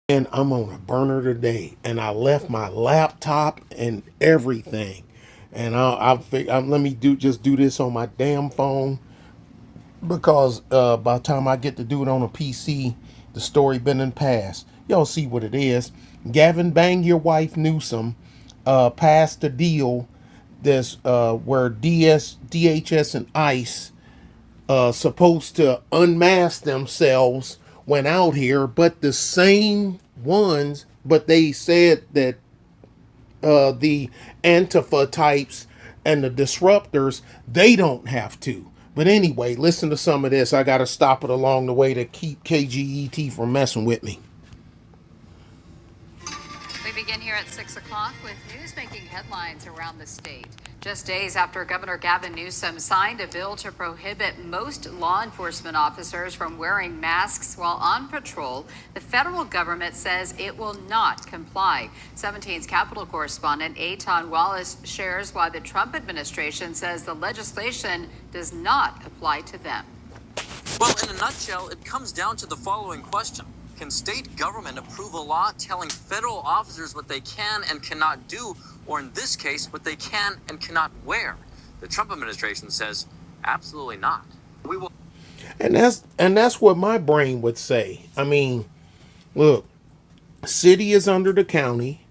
And I'm on a burner today, and I left my laptop and everything. And let me do this on my damn phone because by the time I get to do it on a PC, the story been in past. Y'all see what it is. Gavin, bang your wife Newsom, passed a deal this where DHS and ICE supposed to unmask themselves when out here, but the same ones, but they said that the Antifa types and the disruptors, they don't have to. But anyway, listen to some of this. I got to stop it along the way to keep KGET from messing with me. We begin here at 6 o'clock with news making headlines around the state. Just days after Governor Gavin Newsom signed a bill to prohibit most law enforcement officers from wearing masks while on patrol, the federal government says it will not comply. 17's Capitol correspondent Aton Wallace shares why the Trump administration says the legislation does not apply to them. Well, in a nutshell, it comes down to the following question. Can state government approve a law telling federal officers what they can and cannot do, or in this case, what they can and cannot wear? The Trump administration says absolutely not. We will. And that's what my brain would say. I mean, look, city is under the county,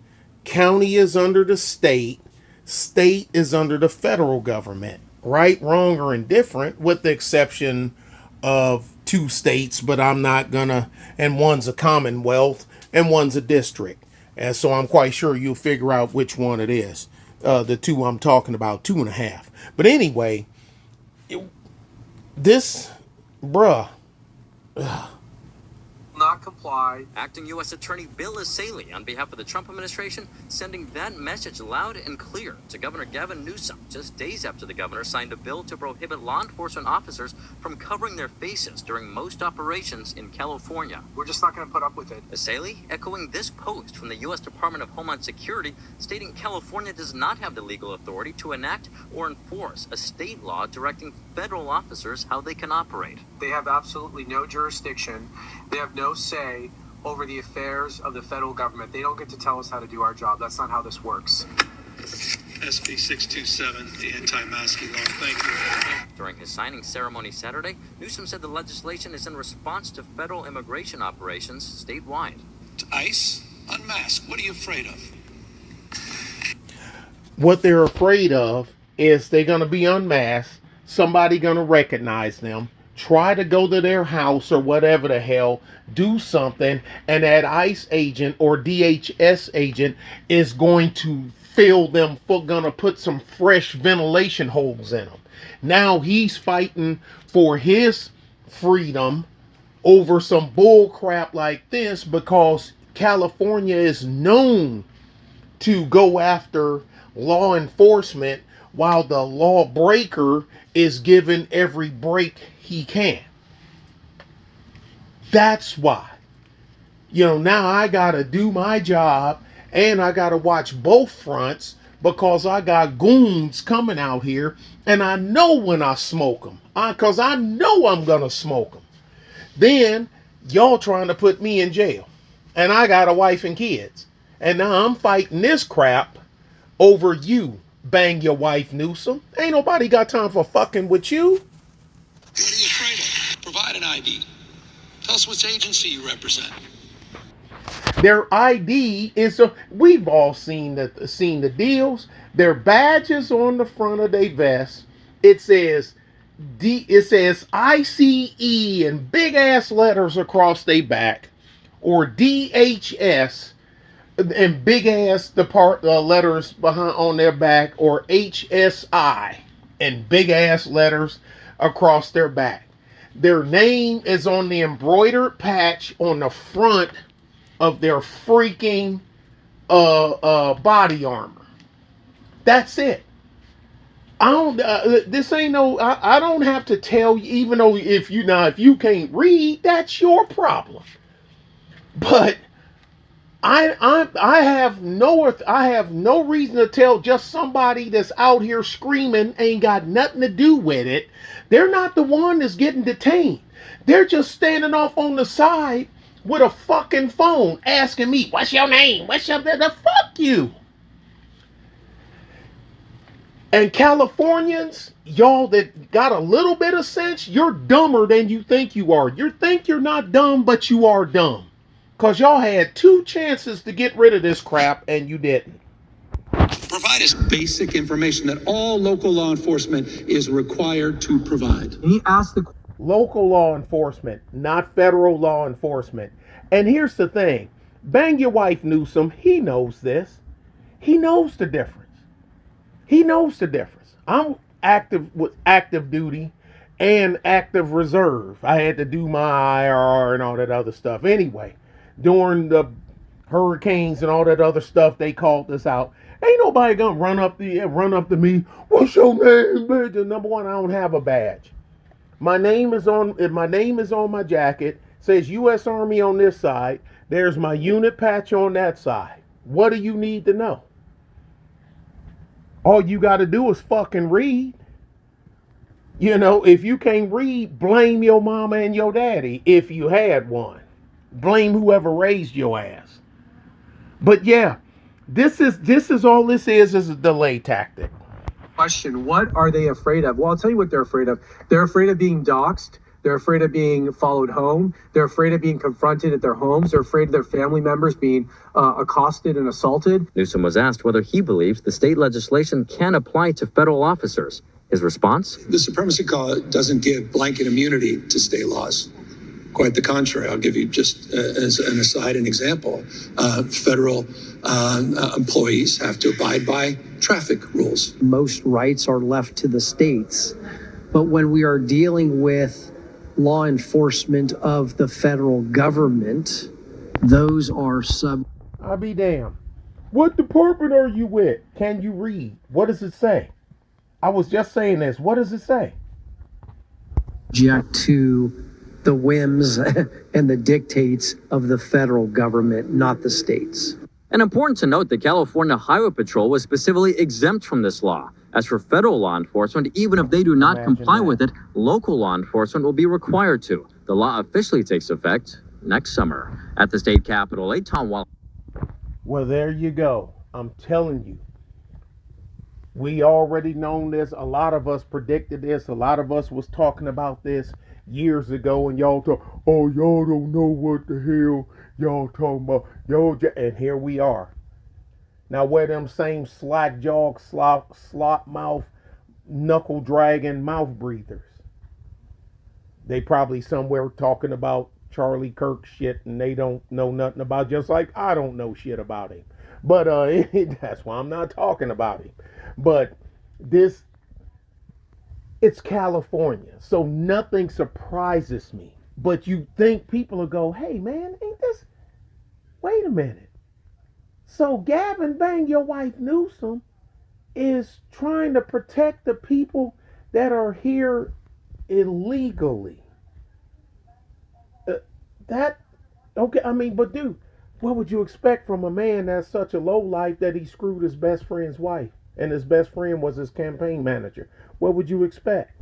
county is under the state, state is under the federal government. Right, wrong, or indifferent, with the exception of two states, but I'm not gonna, and one's a commonwealth and one's a district. And so I'm quite sure you'll figure out which one it is. The two I'm talking about, two and a half. But anyway, this, bruh, Not comply. Acting U.S. Attorney Bill Saley, on behalf of the Trump administration, sending that message loud and clear to Governor Gavin Newsom just days after the governor signed a bill to prohibit law enforcement officers from covering their faces during most operations in California. We're just not going to put up with it. Saley echoing this post from the U.S. Department of Homeland Security, stating California does not have the legal authority to enact or enforce a state law directing federal officers how they can operate. They have absolutely no jurisdiction. They have no say over the affairs of the federal government. They don't get to tell us how to do our job. That's not how this works. SB 627, the anti-masking law. Thank you. During his signing ceremony Saturday, Newsom said the legislation is in response to federal immigration operations statewide. ICE, unmask. What are you afraid of? what they're afraid of is they're gonna be unmasked, somebody gonna recognize them, try to go to their house or whatever the hell, do something, and that ICE agent or DHS agent is going to fill them, gonna put some fresh ventilation holes in them. Now he's fighting for his freedom over some bull crap like this because California is known to go after law enforcement while the lawbreaker is given every break he can. That's why. Now I got to do my job and I got to watch both fronts because I got goons coming out here and I know when I smoke them. Because I know I'm going to smoke them. Then y'all trying to put me in jail. And I got a wife and kids. And now I'm fighting this crap over you, bang your wife Newsom. Ain't nobody got time for fucking with you. What are you afraid of? Provide an ID. Tell us which agency you represent. Their ID is we've all seen the deals. Their badges on the front of their vest. It says ICE in big ass letters across their back, or DHS in big ass letters behind on their back, or HSI in big ass letters across their back. Their name is on the embroidered patch on the front of their freaking body armor. That's it. I don't. This ain't no. I don't have to tell you. Even though if you can't read, that's your problem. But I have no reason to tell just somebody that's out here screaming ain't got nothing to do with it. They're not the one that's getting detained. They're just standing off on the side with a fucking phone asking me, what's your name? What's your... The fuck you. And Californians, y'all that got a little bit of sense, you're dumber than you think you are. You think you're not dumb, but you are dumb. Because y'all had 2 chances to get rid of this crap, and you didn't. Provide us basic information that all local law enforcement is required to provide. He asked the Local law enforcement, not federal law enforcement. And here's the thing. Bang your wife, Newsom, he knows this. He knows the difference. He knows the difference. I'm active with active duty and active reserve. I had to do my IR and all that other stuff. Anyway, during the hurricanes and all that other stuff, they called us out. Ain't nobody gonna run up to me. What's your name, bitch? Number one, I don't have a badge. My name is on my jacket. Says U.S. Army on this side. There's my unit patch on that side. What do you need to know? All you got to do is fucking read. You know, if you can't read, blame your mama and your daddy if you had one. Blame whoever raised your ass. But yeah, this is all this is a delay tactic. question, what are they afraid of? Well, I'll tell you what they're afraid of. They're afraid of being doxxed. They're afraid of being followed home. They're afraid of being confronted at their homes. They're afraid of their family members being accosted and assaulted. Newsom was asked whether he believes the state legislation can apply to federal officers. His response? The Supremacy Clause doesn't give blanket immunity to state laws. Quite the contrary. I'll give you just as an aside, an example. Federal employees have to abide by traffic rules. Most rights are left to the states. But when we are dealing with law enforcement of the federal government, those are I'll be damned. What department are you with? Can you read? What does it say? I was just saying this. What does it say? subject to the whims and the dictates of the federal government, not the states. And important to note, the California Highway Patrol was specifically exempt from this law. As for federal law enforcement, even if they do not comply with it, local law enforcement will be required to. The law officially takes effect next summer. At the state capitol, Tom Wall. Well, there you go. I'm telling you. We already known this. A lot of us predicted this. A lot of us was talking about this years ago, and y'all talk, oh, y'all don't know what the hell y'all talking about. And here we are. Now, where them same slack jawed, slop mouth, knuckle dragging mouth breathers? They probably somewhere talking about Charlie Kirk shit, and they don't know nothing about, just like I don't know shit about him. But that's why I'm not talking about him. But it's California, so nothing surprises me. But you think people will go, hey man, ain't this, wait a minute. So Gavin, bang your wife Newsom, is trying to protect the people that are here illegally. Okay, I mean, but dude, what would you expect from a man that's such a lowlife that he screwed his best friend's wife, and his best friend was his campaign manager? What would you expect?